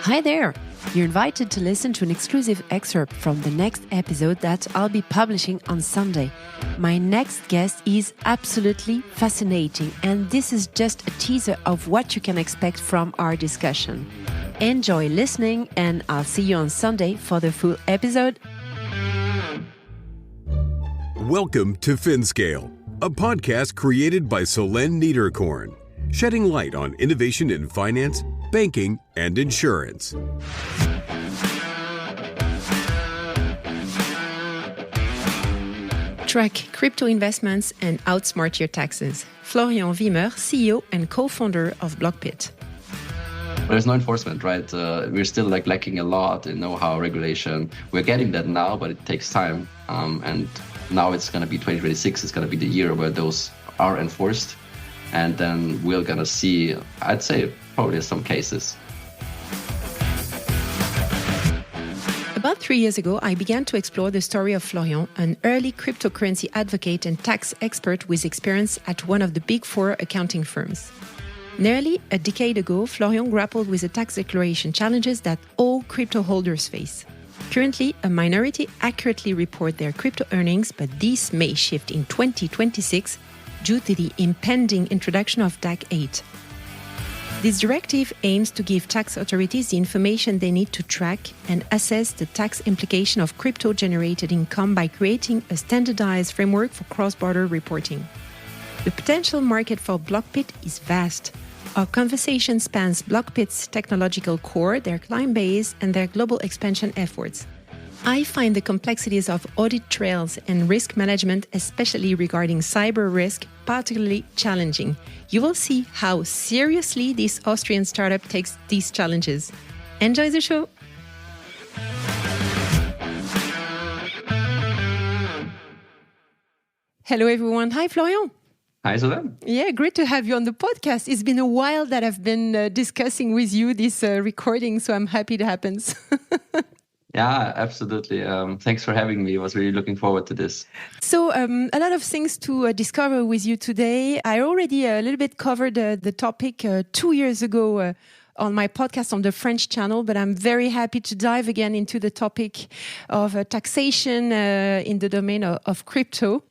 Hi there! You're invited to listen to an exclusive excerpt from the next episode that I'll be publishing on Sunday. My next guest is absolutely fascinating, and this is just a teaser of what you can expect from our discussion. Enjoy listening, and I'll see you on Sunday for the full episode. Welcome to FinScale, a podcast created by Solène Niederkorn, shedding light on innovation in finance, banking, and insurance. Track crypto investments and outsmart your taxes. Florian Wimmer, CEO and co-founder of Blockpit. There's no enforcement, right? We're still lacking a lot in know-how regulation. We're getting that now, but it takes time. And now it's going to be 2026. It's going to be the year where those are enforced. And then we're going to see, I'd say, probably some cases. About 3 years ago, I began to explore the story of Florian, an early cryptocurrency advocate and tax expert with experience at one of the big four accounting firms. Nearly a decade ago, Florian grappled with the tax declaration challenges that all crypto holders face. Currently, a minority accurately report their crypto earnings, but these may shift in 2026 due to the impending introduction of DAC 8. This directive aims to give tax authorities the information they need to track and assess the tax implication of crypto-generated income by creating a standardized framework for cross-border reporting. The potential market for Blockpit is vast. Our conversation spans Blockpit's technological core, their client base, and their global expansion efforts. I find the complexities of audit trails and risk management, especially regarding cyber risk, particularly challenging. You will see how seriously this Austrian startup takes these challenges. Enjoy the show! Hello, everyone. Hi, Florian. Hi, Solène. Yeah, great to have you on the podcast. It's been a while that I've been discussing with you this recording, so I'm happy it happens. Yeah, absolutely. Thanks for having me. I was really looking forward to this. So a lot of things to discover with you today. I already a little bit covered the topic 2 years ago on my podcast on the French channel, but I'm very happy to dive again into the topic of taxation in the domain of crypto.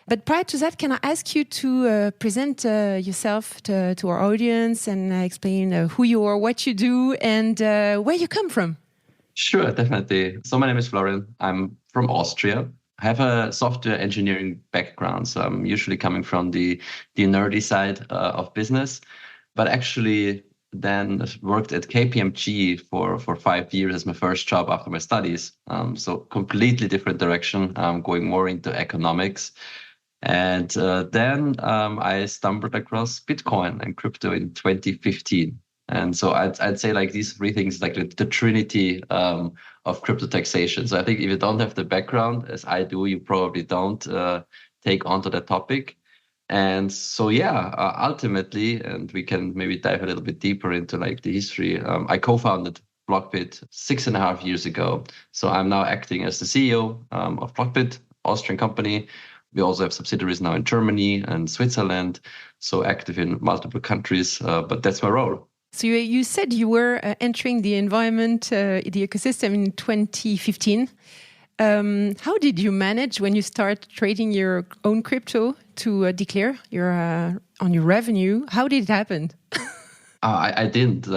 But prior to that, can I ask you to present yourself to our audience and explain who you are, what you do, and where you come from? Sure, definitely. So my name is Florian. I'm from Austria. I have a software engineering background, so I'm usually coming from the nerdy side of business, but actually then worked at KPMG for 5 years as my first job after my studies. So completely different direction, going more into economics. And then I stumbled across Bitcoin and crypto in 2015. And so I'd say these three things, the trinity of crypto taxation. So I think if you don't have the background, as I do, you probably don't take onto that topic. And so, ultimately, and we can maybe dive a little bit deeper into the history. I co-founded Blockpit 6.5 years ago. So I'm now acting as the CEO of Blockpit, Austrian company. We also have subsidiaries now in Germany and Switzerland, so active in multiple countries, but that's my role. So you said you were entering the environment, the ecosystem in 2015. How did you manage when you start trading your own crypto to declare on your revenue? How did it happen? I didn't.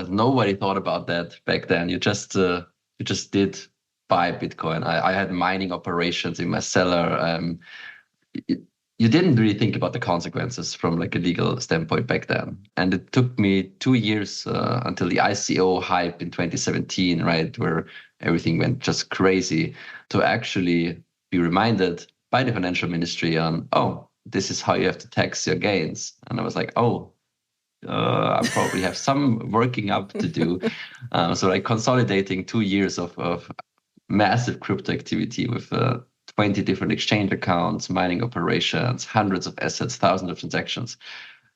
Nobody thought about that back then. You just did buy Bitcoin. I had mining operations in my cellar. You didn't really think about the consequences from a legal standpoint back then. And it took me 2 years until the ICO hype in 2017, right, where everything went just crazy, to actually be reminded by the financial ministry on, this is how you have to tax your gains. And I was like, I probably have some working up to do. So consolidating 2 years of massive crypto activity with 20 different exchange accounts, mining operations, hundreds of assets, thousands of transactions.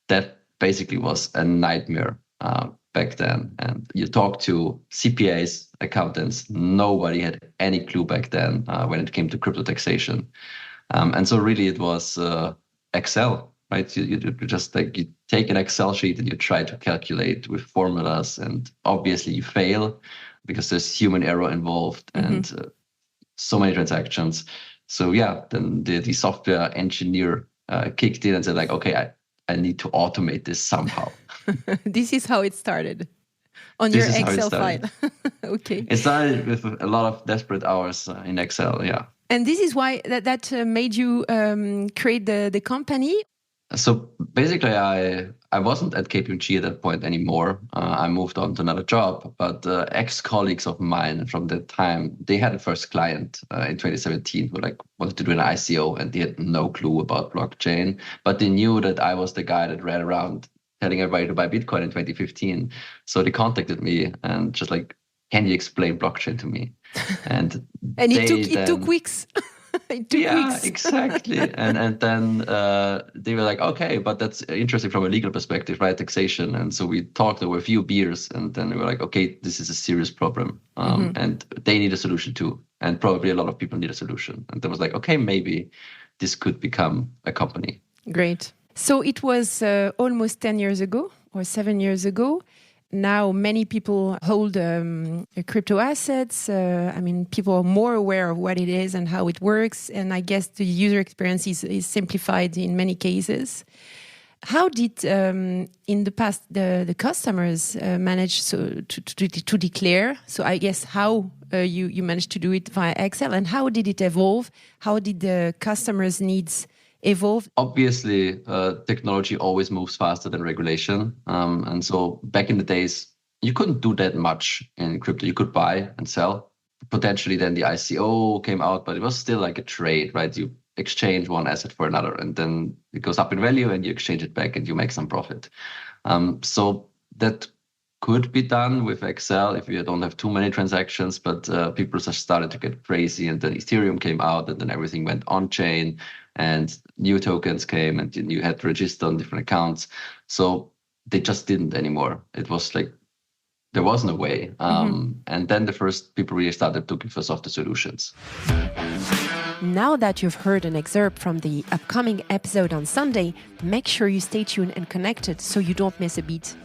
That basically was a nightmare back then. And you talk to CPAs, accountants, nobody had any clue back then when it came to crypto taxation. And so really it was Excel, right? You just like, you take an Excel sheet and you try to calculate with formulas, and obviously you fail because there's human error involved and so many transactions. So yeah, then the software engineer kicked in and said like, okay, I need to automate this somehow. This is how it started on your Excel file. Okay. It started with a lot of desperate hours in Excel, yeah. And this is why that made you create the company? So basically, I wasn't at KPMG at that point anymore. I moved on to another job, but ex-colleagues of mine from that time, they had a first client in 2017 who like wanted to do an ICO, and they had no clue about blockchain, but they knew that I was the guy that ran around telling everybody to buy Bitcoin in 2015. So they contacted me and just like, can you explain blockchain to me? And it took weeks. Weeks. Exactly. And then they were like, okay, but that's interesting from a legal perspective, right? Taxation. And so we talked over a few beers, and then we were like, okay, this is a serious problem. And they need a solution too. And probably a lot of people need a solution. And then was like, okay, maybe this could become a company. Great. So it was almost 10 years ago or 7 years ago. Now, many people hold crypto assets. People are more aware of what it is and how it works. And I guess the user experience is simplified in many cases. How did, in the past, the customers manage to declare? So I guess how you managed to do it via Excel, and how did it evolve? How did the customers' needs evolve? Obviously, technology always moves faster than regulation. And so back in the days, you couldn't do that much in crypto. You could buy and sell. Potentially then the ICO came out, but it was still like a trade, right? You exchange one asset for another, and then it goes up in value and you exchange it back and you make some profit. So that could be done with Excel if you don't have too many transactions, but people just started to get crazy, and then Ethereum came out, and then everything went on-chain, and new tokens came, and you had to register on different accounts. So they just didn't anymore. It was like, there was no way. And then the first people really started looking for software solutions. Now that you've heard an excerpt from the upcoming episode on Sunday, make sure you stay tuned and connected so you don't miss a beat.